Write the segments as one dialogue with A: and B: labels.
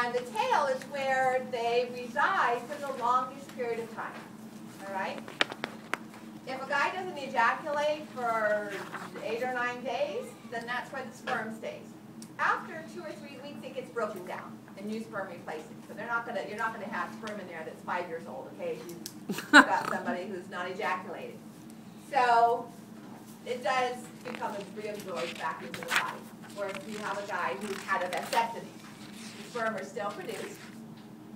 A: And the tail is where they reside for the longest period of time. All right? If a guy doesn't ejaculate for 8 or 9 days, then that's where the sperm stays. After 2 or 3 weeks, it gets broken down, and new sperm replaces it. So you're not gonna have sperm in there that's 5 years old, okay? If you've got somebody who's not ejaculating. So it does become reabsorbed back into the body. Whereas if you have a guy who's had a vasectomy, the sperm are still produced.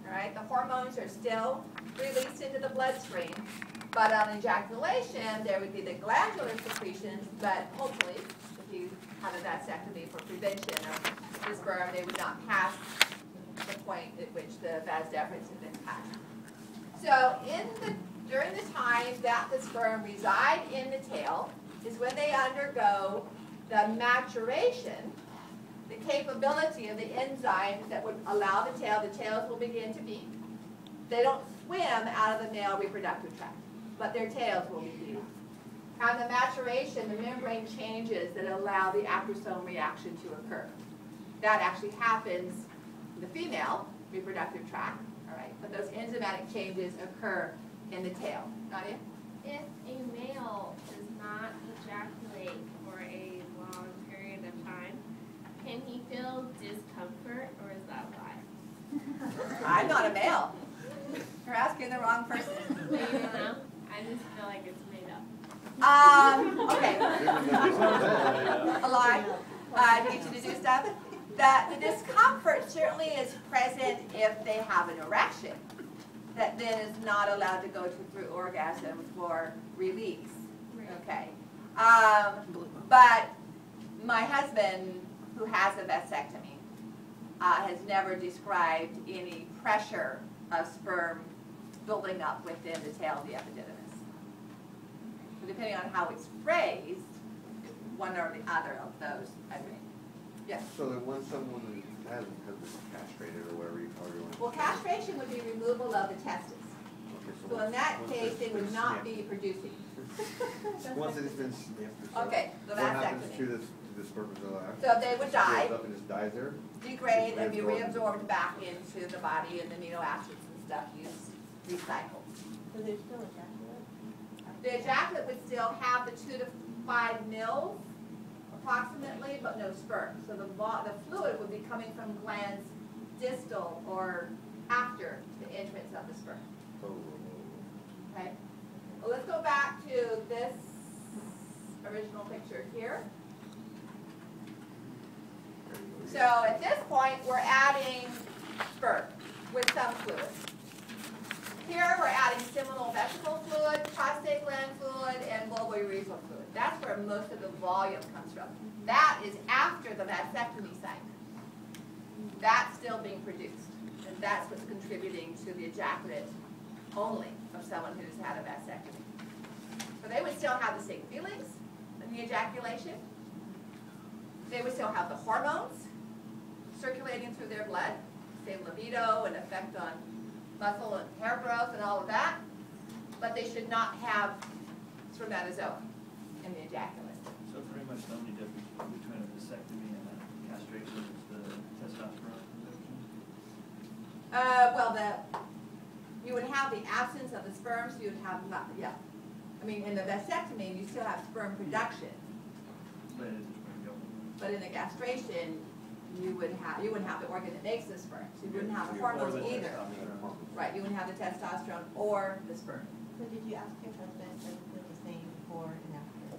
A: All right, the hormones are still released into the bloodstream. But on ejaculation, there would be the glandular secretions, but hopefully, if you had a vasectomy for prevention of the sperm, they would not pass the point at which the vas deferens had been passed. So during the time that the sperm reside in the tail is when they undergo the maturation, the capability of the enzymes that would allow the tails will begin to beat. They don't swim out of the male reproductive tract, but their tails will be beat. And the maturation, the membrane changes that allow the acrosome reaction to occur. That actually happens in the female reproductive tract, all right? But those enzymatic changes occur in the tail. Nadia?
B: If a male does not ejaculate for a long period of time, can he feel discomfort, or is that why?
A: I'm not a male. You're asking the wrong person.
B: You know? I just feel like it's made up.
A: Okay. A lie. I need you to do stuff. The discomfort certainly is present if they have an erection that then is not allowed to go through orgasm for release. Okay. But my husband, who has a vasectomy, has never described any pressure of sperm building up within the tail of the epididymis. So depending on how it's phrased, one or the other of those, I mean. Yes?
C: So that when someone has been castrated or whatever you call it.
A: Well, castration would be removal of the testes.
C: Okay,
A: So in that case, they would not be producing.
C: Once it's been snipped or so,
A: Okay, the
C: what happens
A: vasectomy.
C: to the spermatozoa?
A: So they would die,
C: Up and just dies there?
A: degrade, and be reabsorbed back into the body, and the amino acids and stuff recycled.
D: So there's still ejaculate?
A: The ejaculate would still have the 2 to 5 mils, approximately, but no sperm. So the fluid would be coming from glands distal or after the entrance of the sperm. Okay. Well, let's go back to this original picture here. So at this point, we're adding sperm with some fluid. Here we're adding seminal vesicle fluid, prostate gland fluid, and vulvourethral fluid. That's where most of the volume comes from. That is after the vasectomy site. That's still being produced. And that's what's contributing to the ejaculate only of someone who's had a vasectomy. So they would still have the same feelings in the ejaculation. They would still have the hormones circulating through their blood, same libido and effect on muscle and hair growth and all of that, but they should not have spermatozoa in the ejaculate.
E: So pretty much the only difference between a vasectomy and a castration is the testosterone production?
A: Well, you would have the absence of the sperm, so you would have, yeah. I mean, in the vasectomy, you still have sperm production, but in the castration, you wouldn't have the organ that makes the sperm. So you wouldn't have the hormones either. Right, you wouldn't have the testosterone or the sperm.
D: So did you ask your husband if he feel the same before and after?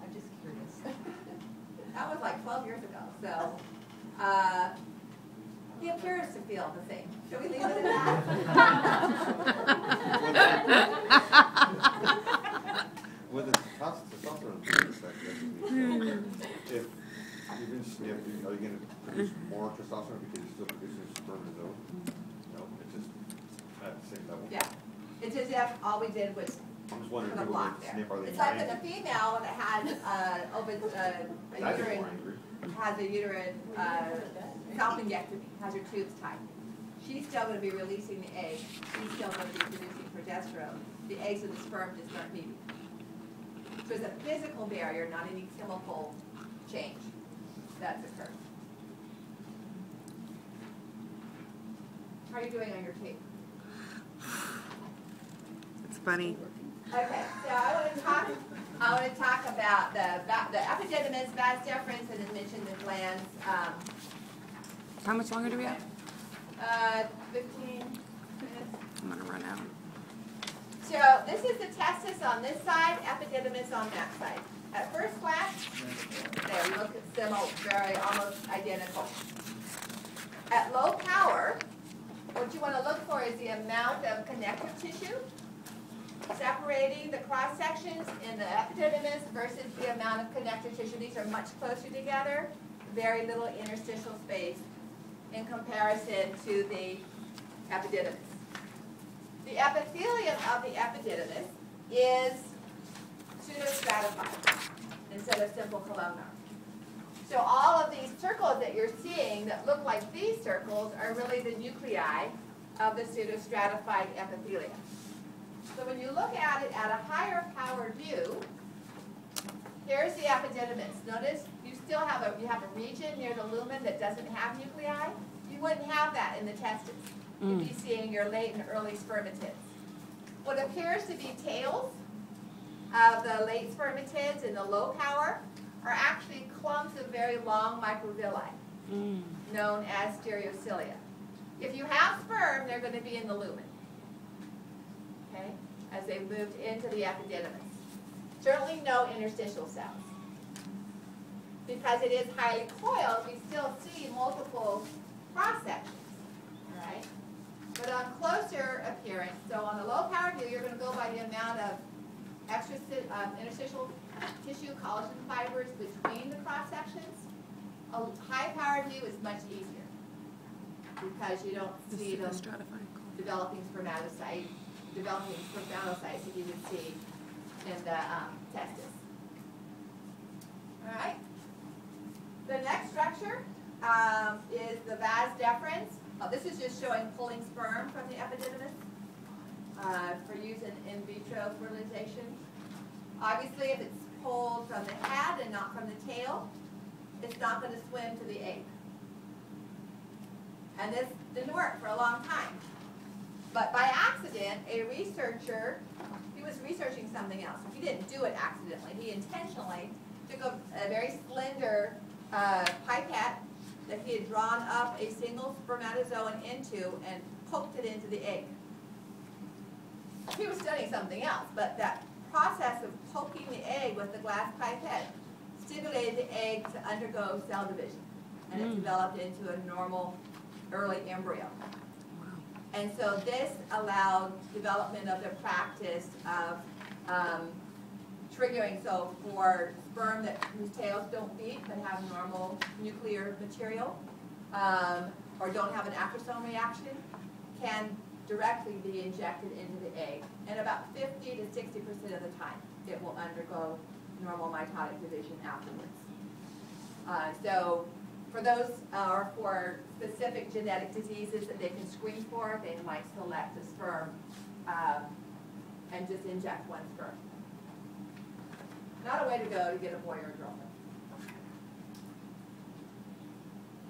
D: I'm just curious.
A: That was like 12 years ago, so he appears to feel the same. Should we leave it at that?
C: With the testosterone effect, if you've been snipped, are you going to produce more testosterone because you're still producing spermatozoa? No, it's just at the same level.
A: Yeah. It's as if all we did was
C: I'm just wondering
A: put a
C: if
A: block
C: they
A: there.
C: snip, are they
A: It's like
C: blind?
A: when a female that has
C: That's
A: a uterine,
C: blind.
A: has a uterine self-injectomy, has her tubes tied. She's still going to be releasing the egg. She's still going to be producing progesterone. The eggs and the sperm just aren't meeting. So it's a physical barrier, not any chemical change that's occurred. How are you doing on your tape?
F: It's funny.
A: Okay, so I want to talk about the epididymis, vas deferens, and then mention the glands.
F: How much longer do we have?
A: 15 minutes.
F: I'm gonna run out.
A: So this is the testis on this side, epididymis on that side. At first glance, they look similar, very almost identical. At low power, what you want to look for is the amount of connective tissue separating the cross sections in the epididymis versus the amount of connective tissue. These are much closer together, very little interstitial space in comparison to the epididymis. The epithelium of the epididymis is pseudostratified instead of simple columnar. So all of these circles that you're seeing that look like these circles are really the nuclei of the pseudostratified epithelium. So when you look at it at a higher power view, here's the epididymis. Notice you still have a region near the lumen that doesn't have nuclei. You wouldn't have that in the testis. You'd be seeing your late and early spermatids. What appears to be tails of the late spermatids in the low power are actually clumps of very long microvilli, known as stereocilia. If you have sperm, they're going to be in the lumen, okay, as they moved into the epididymis. Certainly no interstitial cells. Because it is highly coiled, we still see multiple cross sections, all right? But on closer appearance, so on the low power view, you're going to go by the amount of interstitial tissue collagen fibers between the cross sections. A high power view is much easier because you don't see them developing spermatocytes that you would see in the testis. All right. The next structure is the vas deferens. This is just showing pulling sperm from the epididymis for use in vitro fertilization. Obviously, if it's pulled from the head and not from the tail, it's not going to swim to the egg. And this didn't work for a long time. But by accident, a researcher, he was researching something else. He didn't do it accidentally. He intentionally took a very slender pipette that he had drawn up a single spermatozoan into and poked it into the egg. He was studying something else, but that process of poking the egg with the glass pipette stimulated the egg to undergo cell division, and it developed into a normal early embryo. And so this allowed development of the practice of triggering, so for sperm whose tails don't beat but have normal nuclear material, or don't have an acrosome reaction, can directly be injected into the egg. And about 50 to 60% of the time, it will undergo normal mitotic division afterwards. So for those, or for specific genetic diseases that they can screen for, they might select a sperm and just inject one sperm. Not a way to go to get a boy or a girl.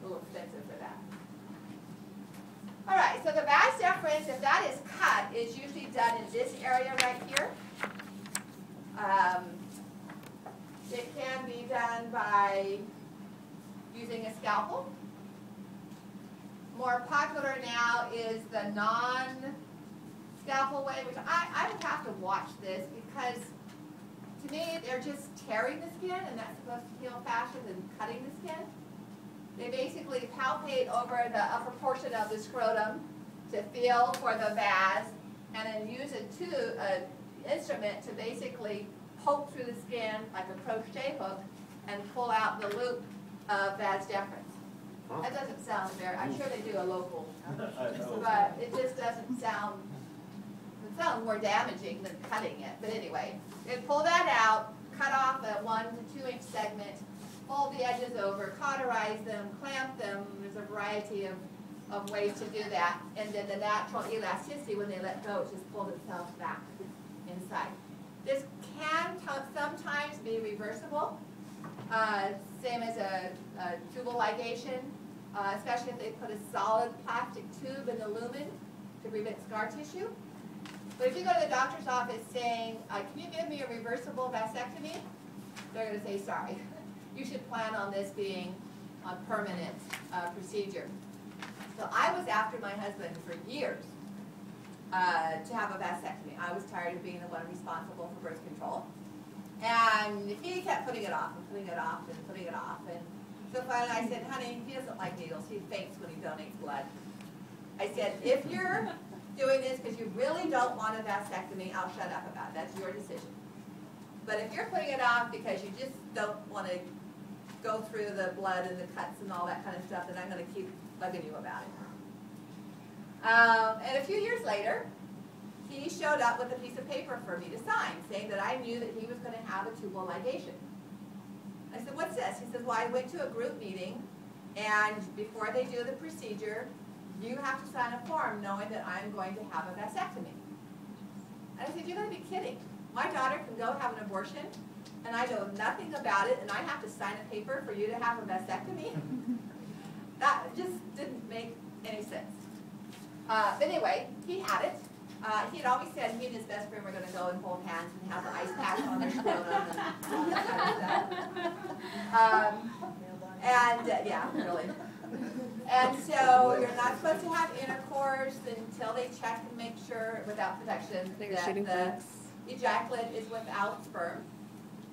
A: A little expensive for that. All right, so the vas deferens, if that is cut, is usually done in this area right here. It can be done by using a scalpel. More popular now is the non-scalpel way, which I would have to watch this because to me they're just tearing the skin, and that's supposed to heal faster than cutting the skin. They basically palpate over the upper portion of the scrotum to feel for the vas, and then use an instrument to basically poke through the skin like a crochet hook and pull out the loop of vas deferens. That doesn't sound very, I'm sure they do a local, but it just doesn't sound, it sounds more damaging than cutting it. But anyway, they pull that out, cut off a 1 to 2 inch segment, fold the edges over, cauterize them, clamp them. There's a variety of ways to do that. And then the natural elasticity, when they let go, it just pulls itself back inside. This can sometimes be reversible, same as a tubal ligation. especially if they put a solid plastic tube in the lumen to prevent scar tissue. But if you go to the doctor's office saying, can you give me a reversible vasectomy? They're going to say, sorry. You should plan on this being a permanent procedure. So I was after my husband for years to have a vasectomy. I was tired of being the one responsible for birth control. And he kept putting it off and putting it off and putting it off. And so finally I said, honey, he doesn't like needles. He faints when he donates blood. I said, if you're doing this because you really don't want a vasectomy, I'll shut up about it. That's your decision. But if you're putting it off because you just don't want to go through the blood and the cuts and all that kind of stuff, then I'm going to keep bugging you about it. And a few years later, he showed up with a piece of paper for me to sign, saying that I knew that he was going to have a tubal ligation. I said, what's this? He says, well, I went to a group meeting, and before they do the procedure, you have to sign a form knowing that I'm going to have a vasectomy. And I said, you're going to be kidding. My daughter can go have an abortion, and I know nothing about it, and I have to sign a paper for you to have a vasectomy? That just didn't make any sense. But anyway, he had it. He had always said he and his best friend were going to go and hold hands and have the ice pack on their scrotum and all that kind of stuff. Yeah, really. And so you're not supposed to have intercourse until they check and make sure, without protection, that the ejaculate is without sperm.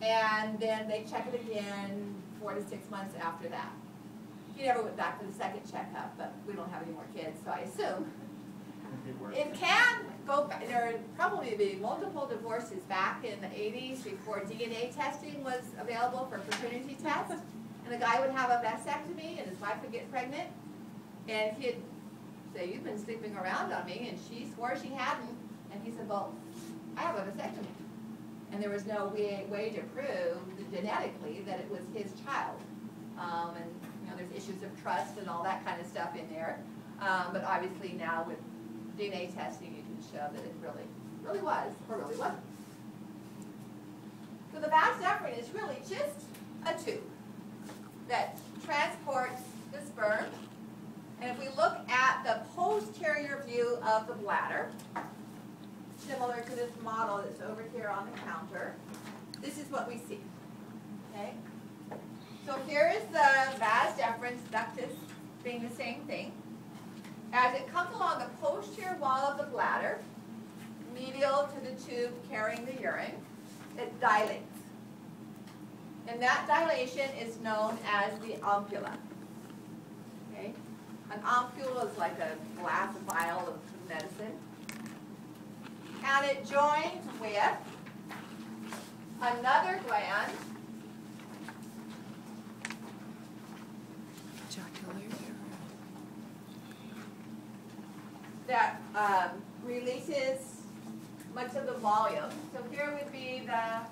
A: And then they check it again 4 to 6 months after that. He never went back for the second checkup, but we don't have any more kids, so I assume it can go back. There would probably be multiple divorces back in the 80s before DNA testing was available for paternity tests. And the guy would have a vasectomy and his wife would get pregnant. And he'd say, you've been sleeping around on me. And she swore she hadn't. And he said, well, I have a vasectomy. And there was no way to prove genetically that it was his child. And you know, there's issues of trust and all that kind of stuff in there. But obviously now with DNA testing, you can show that it really was or really wasn't. So the vas deferens is really just a tube that transports the sperm. And if we look at the posterior view of the bladder, similar to this model that's over here on the counter, this is what we see. Okay? So here is the vas deferens ductus being the same thing. As it comes along the posterior wall of the bladder, medial to the tube carrying the urine, it dilates. And that dilation is known as the ampulla. Okay? An ampulla is like a glass vial of medicine. And it joins with another gland that releases much of the volume. So here would be the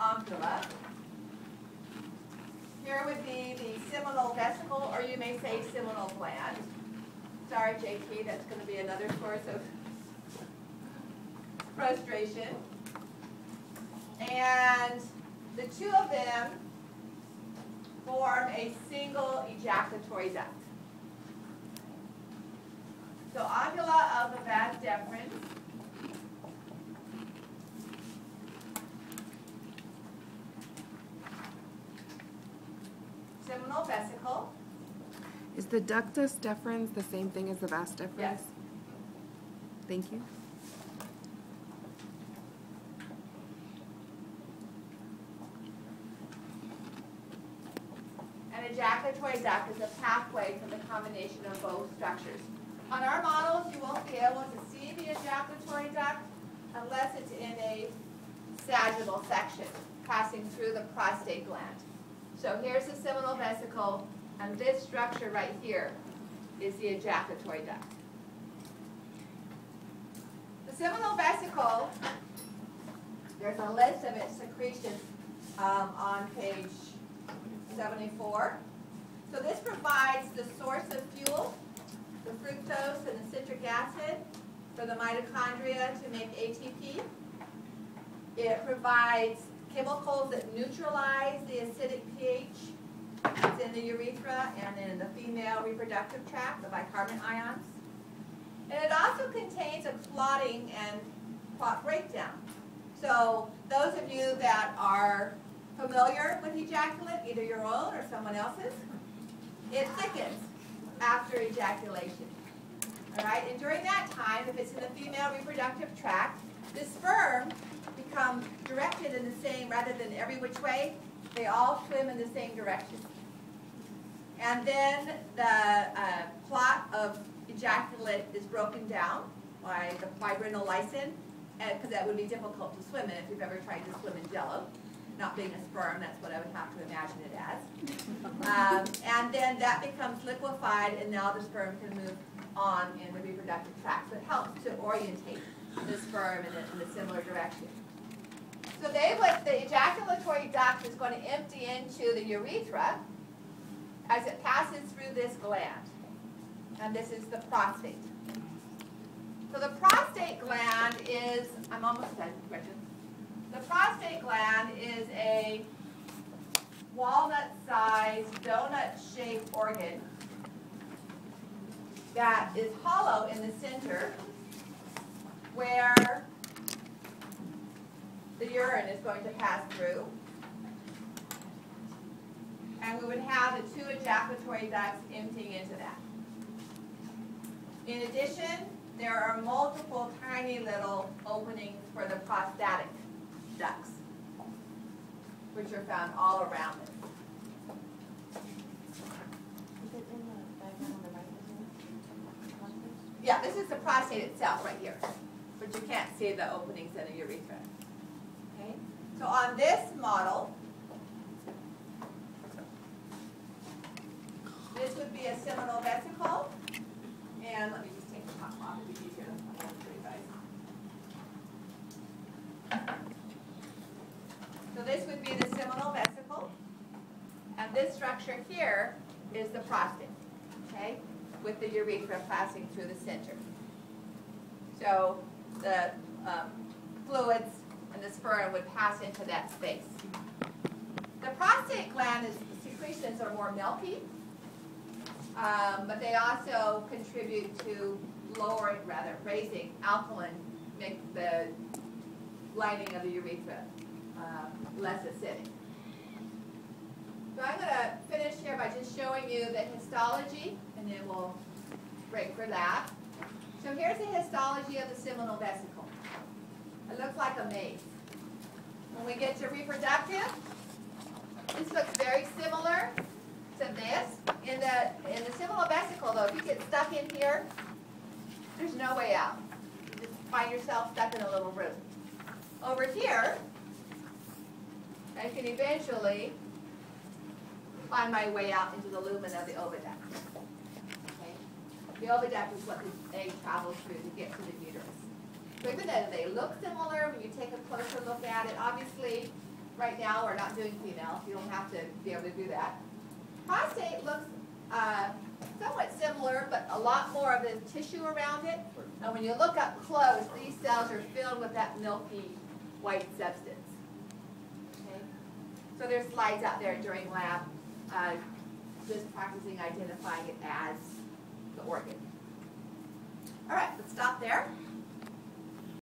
A: ampulla. Here would be the seminal vesicle, or you may say seminal gland. Sorry, JP, that's going to be another source of frustration. And the two of them form a single ejaculatory duct. So ampulla of the vas deferens seminal vesicle.
F: Is the ductus deferens the same thing as the vas deferens?
A: Yes.
F: Thank you.
A: An ejaculatory duct is a pathway for the combination of both structures. On our models, you won't be able to see the ejaculatory duct unless it's in a sagittal section, passing through the prostate gland. So here's the seminal vesicle, and this structure right here is the ejaculatory duct. The seminal vesicle, there's a list of its secretions on page 74. So this provides the source of fuel, the fructose and the citric acid for the mitochondria to make ATP. It provides chemicals that neutralize the acidic pH It's in the urethra and in the female reproductive tract, the bicarbonate ions. And it also contains a clotting and clot breakdown. So those of you that are familiar with ejaculate, either your own or someone else's, it thickens after ejaculation. All right, and during that time, if it's in the female reproductive tract, the sperm become directed in the same, rather than every which way, they all swim in the same direction. And then the clot of ejaculate is broken down by the fibrinolysin, because that would be difficult to swim in if you've ever tried to swim in Jello. Not being a sperm, that's what I would have to imagine it as. And then that becomes liquefied, and now the sperm can move on in the reproductive tract. So it helps to orientate the sperm in a similar direction. So the ejaculatory duct is going to empty into the urethra as it passes through this gland. And this is the prostate. So the prostate gland is, I'm almost done, Gretchen. The prostate gland is a walnut-sized, donut-shaped organ that is hollow in the center, where the urine is going to pass through. And we would have the two ejaculatory ducts emptying into that. In addition, there are multiple tiny little openings for the prostatic ducts, which are found all around it.
D: Is it in the diagram on the right, isn't it?
A: Yeah, this is the prostate itself right here, but you can't see the openings in the urethra. Okay, so on this model, this would be a seminal vesicle, and let me just take the top off, it'd be easier to show you guys. So this would be the seminal vesicle, and this structure here is the prostate, okay, with the urethra passing through the center. So the fluids and the sperm would pass into that space. The prostate gland, the secretions are more milky, but they also contribute to raising alkaline, make the lining of the urethra less acidic. So I'm going to finish here by just showing you the histology, and then we'll break for that. So here's the histology of the seminal vesicle. It looks like a maze. When we get to reproductive, this looks very similar to this. In the seminal vesicle, though, if you get stuck in here, there's no way out. You just find yourself stuck in a little room. Over here, I can eventually find my way out into the lumen of the oviduct. Okay? The oviduct is what the egg travels through to get to the uterus. So even though they look similar, when you take a closer look at it, obviously, right now we're not doing female, so you don't have to be able to do that. Prostate looks somewhat similar, but a lot more of the tissue around it. And when you look up close, these cells are filled with that milky white substance. Okay? So there's slides out there during lab just practicing identifying it as the organ. All right, let's stop there.